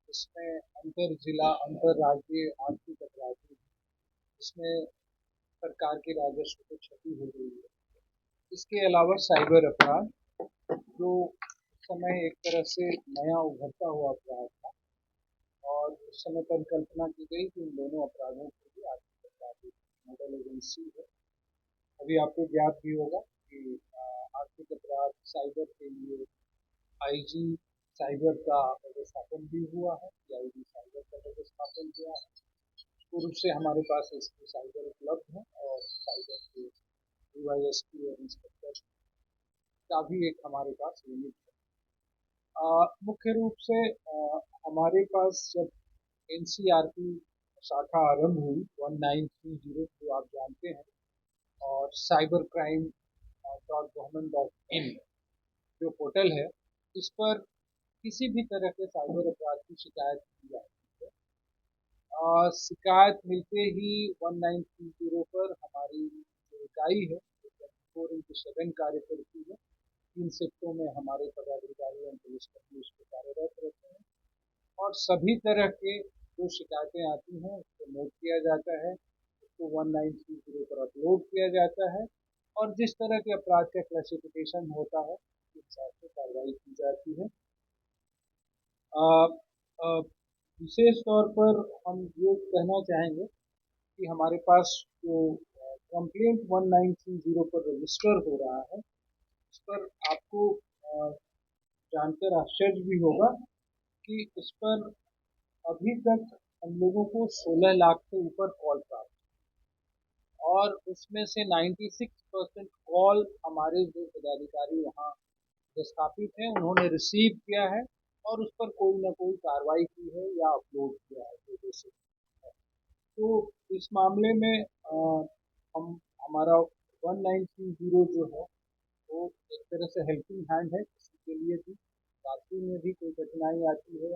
इसमें अंतर जिला अंतर राज्य आर्थिक अपराधी, इसमें सरकार के राजस्व को क्षति हो रही है। इसके अलावा साइबर अपराध, जो उस समय एक तरह से नया उभरता हुआ अपराध था, और उस समय परिकल्पना की गई कि इन दोनों अपराधों को भी आर्थिक अपराध नोडल एजेंसी है। अभी आपको ज्ञात भी होगा कि आर्थिक अपराध साइबर के लिए आईजी साइबर का व्यवस्थापन भी हुआ है, आईजी साइबर का व्यवस्थापन हुआ है। पूर्व से हमारे पास इसकी साइबर उपलब्ध है, और साइबर के डीवाईएसपी और इंस्पेक्टर का भी एक हमारे पास यूनिट है। मुख्य रूप से हमारे पास जब एनसीआरपी शाखा आरंभ हुई 1930, जो आप जानते हैं, और साइबर क्राइम .gov.in जो पोर्टल है, इस पर किसी भी तरह के साइबर अपराध की शिकायत की जाती है। शिकायत मिलते ही 1930 पर हमारी जो इकाई है 24x7 कार्य करती है। 3 शिफ्टों में हमारे पदाधिकारी एवं पुलिसकर्मी उस पर कार्यरत रहते हैं, और सभी तरह के जो शिकायतें आती हैं उसको नोट किया जाता है, उसको 1930 पर अपलोड किया जाता है, और जिस तरह के अपराध का क्लासिफिकेशन होता है उस हिसाब से कार्रवाई की जाती है। विशेष तौर पर हम ये कहना चाहेंगे कि हमारे पास जो कंप्लेंट 1930 पर रजिस्टर हो रहा है, उस पर आपको जानकर आश्चर्य भी होगा कि इस पर अभी तक हम लोगों को 16 लाख से ऊपर कॉल प्राप्त, और उसमें से 96% कॉल हमारे जो पदाधिकारी वहाँ स्थापित हैं उन्होंने रिसीव किया है, और उस पर कोई ना कोई कार्रवाई की है या अपलोड किया है जैसे। तो इस मामले में हम हमारा 1930 जो है वो एक तरह से हेल्पिंग हैंड है किसी के लिए भी, साथी में भी कोई कठिनाई आती है,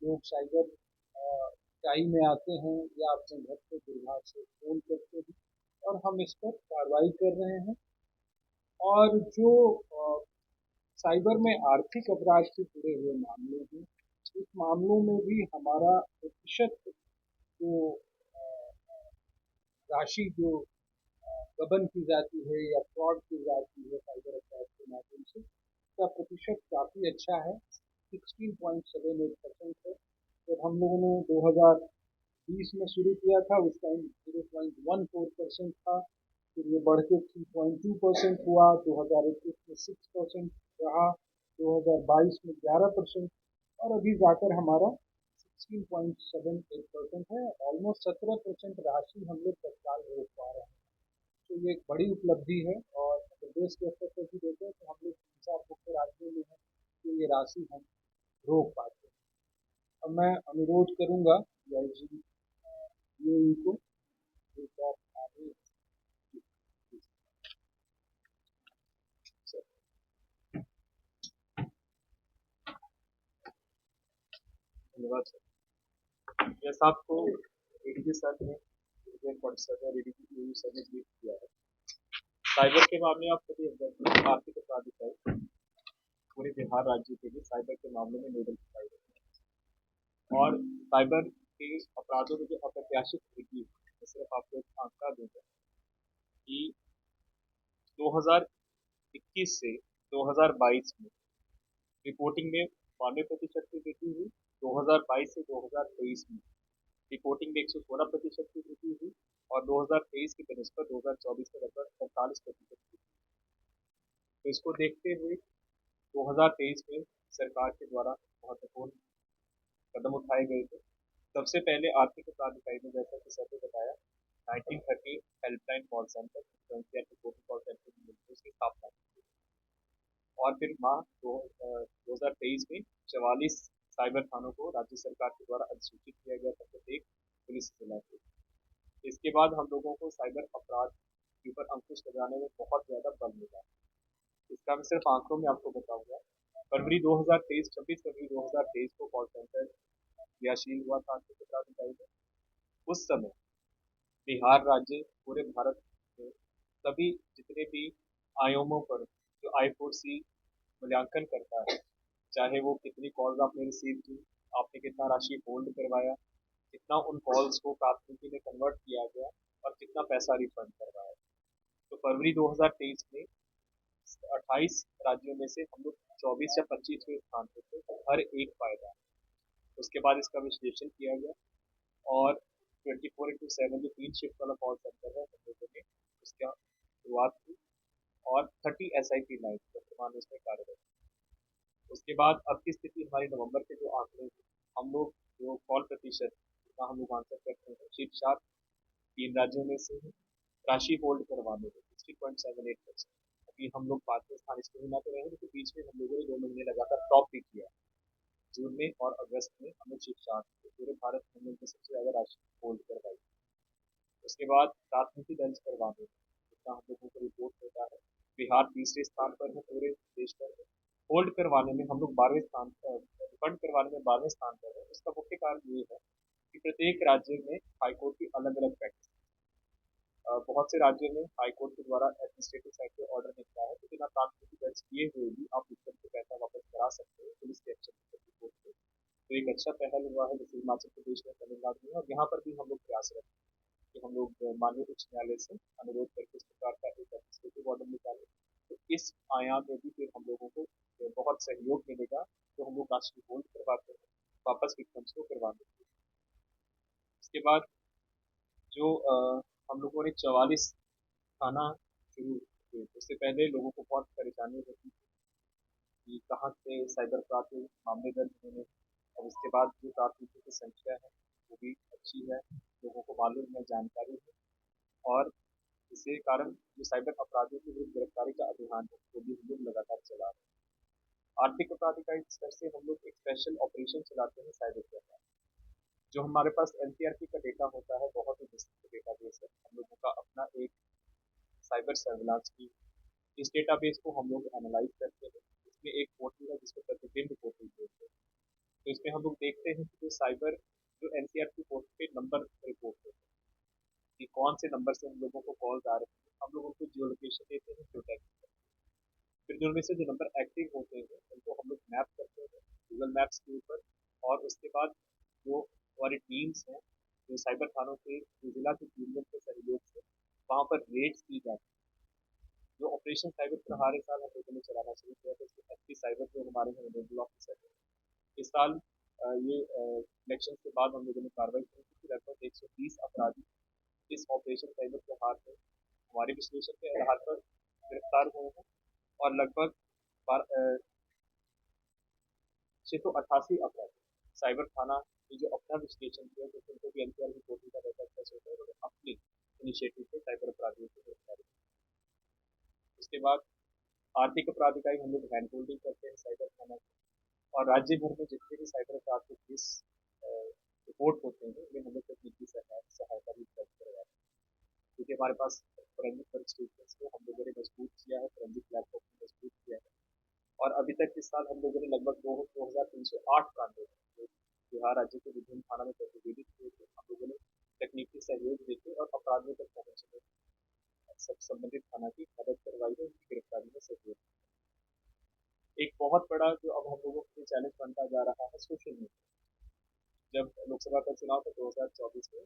लोग साइबर इकाई में आते हैं या अपने घर से दूरभाष से फोन करते हैं, और हम इस पर कार्रवाई कर रहे हैं। और जो साइबर में आर्थिक अपराध से जुड़े हुए मामले हैं, इस मामलों में भी हमारा प्रतिशत जो राशि जो गबन की जाती है या फ्रॉड की जाती है साइबर अपराध के माध्यम से, उसका प्रतिशत काफ़ी अच्छा है, 16.78% है। जब हम लोगों ने 2020 में शुरू किया था उस टाइम 0.14% था, फिर ये बढ़ के 3.2% हुआ, 2021 में 6% रहा, 2022 में 11%, और अभी जाकर हमारा 16.78% है। ऑलमोस्ट 17% राशि हम लोग तत्काल रोक पा रहे हैं, तो ये एक बड़ी उपलब्धि है। और अगर देश के स्तर पर भी देखें तो हम लोग 3-4 मुख्य राज्यों में हैं तो ये राशि हम रोक पाते हैं। अब मैं अनुरोध करूंगा आईजी यूएई को एक बार आगे। धन्यवाद सर। जैसा आपको एडीजी सर ने एडीजी सर ने ब्रीफ किया है, साइबर के मामले में आप सभी आर्थिक अपराध इकाई पूरे बिहार राज्य के लिए साइबर के मामले में नोडल इकाई है। और साइबर के अपराधों में जो अप्रत्याशित वृद्धि है, मैं सिर्फ आपको एक आंकड़ा दूंगा कि 2021 से 2022 में रिपोर्टिंग में 92% की वृद्धि हुई, 2022 से 2023 में रिपोर्टिंग में 116% की वृद्धि हुई, और 2023 की बनस्पत 2024 में लगभग 45% की। तो इसको देखते हुए 2023 में सरकार के द्वारा महत्वपूर्ण कदम उठाए गए थे। सबसे पहले आर्थिक अपराध इकाई में, जैसा कि सर ने बताया, 1930 helpline call centre call centre की स्थापना की, और फिर माह 2023 में 44 साइबर थानों को राज्य सरकार के द्वारा अधिसूचित किया गया था प्रत्येक पुलिस जिला के। इसके बाद हम लोगों को साइबर अपराध के ऊपर अंकुश लगाने में बहुत ज़्यादा बल मिला। इसका मैं सिर्फ आंकड़ों में आपको बताऊंगा। फरवरी 2023, 26 फरवरी 2023 को कॉल सेंटर क्रियाशील हुआ था आर्थिक अपराध इकाई में। उस समय बिहार राज्य पूरे भारत में सभी जितने भी आयामों पर जो I4C मूल्यांकन करता है, चाहे वो कितनी कॉल्स आपने रिसीव की, आपने कितना राशि होल्ड करवाया, कितना उन कॉल्स को प्राथमिकी में कन्वर्ट किया गया और कितना पैसा रिफंड करवाया। तो फरवरी 2023 में 28 राज्यों में से हम लोग 24 या 25वें स्थान पे थे, तो हर एक फायदा। उसके बाद इसका विश्लेषण किया गया और 24/7 जो 3 शिफ्ट वाला कॉल सेंटर है हम लोगों ने उसका शुरुआत की और 30 SIP लाइन वर्तमान में उसमें कार्यरत है। उसके बाद अब की स्थिति हमारी नवंबर के जो आंकड़े हैं, हम लोग जो कॉल प्रतिशत जितना हम लोग आंसर करते हैं शीर्ष 3 राज्यों में से है। राशि होल्ड करवाने में 60.78%। अभी हम लोग 5वें स्थान इस महीना पे रहे हैं, लेकिन बीच में हम लोगों ने 2 महीने लगातार टॉप भी किया। जून में और अगस्त में हम लोग शीर्ष 4 थे, पूरे भारत में हम लोग ने सबसे ज्यादा राशि होल्ड करवाई। उसके बाद प्राथमिकी दर्ज करवाने में जितना हम लोगों को रिपोर्ट होता है, बिहार तीसरे स्थान पर है पूरे देश भर में। होल्ड करवाने में हम लोग 12वें स्थान पर, रिफंड करवाने में 12वें स्थान पर है। उसका मुख्य कारण ये है कि प्रत्येक राज्य में हाईकोर्ट की अलग अलग प्रैक्टिस। बहुत से राज्यों में हाईकोर्ट के द्वारा एडमिनिस्ट्रेटिव साइड पे ऑर्डर निकला है कि बिना प्राथमिकी दर्ज किए हुए भी आप रिफंड के पैसा वापस करा सकते हो पुलिस के एक्शन रिपोर्ट पे। तो एक अच्छा पहल हुआ है जैसे हिमाचल प्रदेश में, तमिलनाडु में, और यहाँ पर भी हम लोग प्रयासरत हैं कि हम लोग माननीय उच्च न्यायालय से अनुरोध करके इस प्रकार का एक एडमिनिस्ट्रेटिव ऑर्डर निकालें। तो इस आयाम में भी फिर हम लोगों को बहुत सहयोग मिलेगा, जो हम लोग राशि होल्ड करवाते हैं वापस विक्टिम्स को करवाने के लिए। इसके बाद जो हम लोगों ने 44 थाना शुरू किए, उससे पहले लोगों को बहुत परेशानी होती थी कि कहाँ से साइबर अपराध के मामले दर्ज होने। और उसके बाद जो प्राथमिकी की संख्या है वो भी अच्छी है, लोगों को मालूम है, जानकारी है। और इसी कारण जो साइबर अपराधियों के विरुद्ध गिरफ्तारी का अभियान है वो भी हम लोग लगातार चला रहे हैं। आर्थिक अपराध इकाई स्तर से हम लोग एक स्पेशल ऑपरेशन चलाते हैं साइबर अपराध। जो हमारे पास NCRP का डेटा होता है बहुत ही विस्तृत डेटाबेस है, हम लोगों का अपना एक साइबर सर्विलांस की। इस डेटाबेस को हम लोग एनालाइज करते हैं। इसमें एक पोर्टल है जिसको प्रतिबिंब पोर्टल बोलते हैं। तो इसमें हम लोग देखते हैं कि जो साइबर जो NCRP पोर्टल पे नंबर रिपोर्ट होते हैं कि कौन से नंबर से हम लोगों को कॉल्स आ रहे हैं, हम लोग उनको जियो लोकेशन देते हैं, जियो टैग। फिर जो उनमें से जो नंबर एक्टिव होते हैं उनको हम लोग मैप करते हैं गूगल मैप्स के ऊपर। और उसके बाद जो हमारी टीम्स हैं, जो साइबर थानों के जो जिला की टीम के सहयोग से वहाँ पर रेड्स की जाती है। जो ऑपरेशन साइबर प्रहार इस साल हम लोगों ने चलाना शुरू किया था, इसमें SP साइबर जो हमारे हैं नोडल ऑफिसर है। इस साल ये इलेक्शन के बाद हम लोगों ने कार्रवाई शुरू की थी। लगभग 120 अपराधी इस ऑपरेशन साइबर प्रहार में हमारे विश्लेषण के आधार पर गिरफ्तार हुए हैं। और लगभग 688 अपराधी साइबर थाना की जो अपना विश्लेषण किया, तो उनको भी NCR रिपोर्टिंग का डाटा एक्सेस होता है, उन्होंने अपनी इनिशिएटिव से साइबर अपराधियों को गिरफ्तार किया। उसके बाद आर्थिक अपराध इकाई हम लोग हैंड होल्डिंग करते हैं साइबर थाना की। और राज्य भर में जितने भी साइबर अपराध के केस रिपोर्ट होते हैं उन्हें हम लोग तकनीकी सहायता भी उपलब्ध करवाते हैं। क्योंकि हमारे पास फोरेंसिक वर्कस्टेशंस को हम लोगों ने मजबूत किया है, फोरेंसिक प्लेटफॉर्म को मजबूत किया है। और अभी तक इस साल हम लोगों ने लगभग 2308 कांडों जो बिहार राज्य के विभिन्न थाना में प्रतिवेदित किए थे, हम लोगों ने तकनीकी सहयोग देके और अपराधियों तक पहुंचने सब संबंधित थाना की मदद करवाई है, उनकी गिरफ्तारी में सहयोग। एक बहुत बड़ा जो अब हम लोगों के लिए चैलेंज बनता जा रहा है सोशल मीडिया। जब लोकसभा का चुनाव था 2024 में,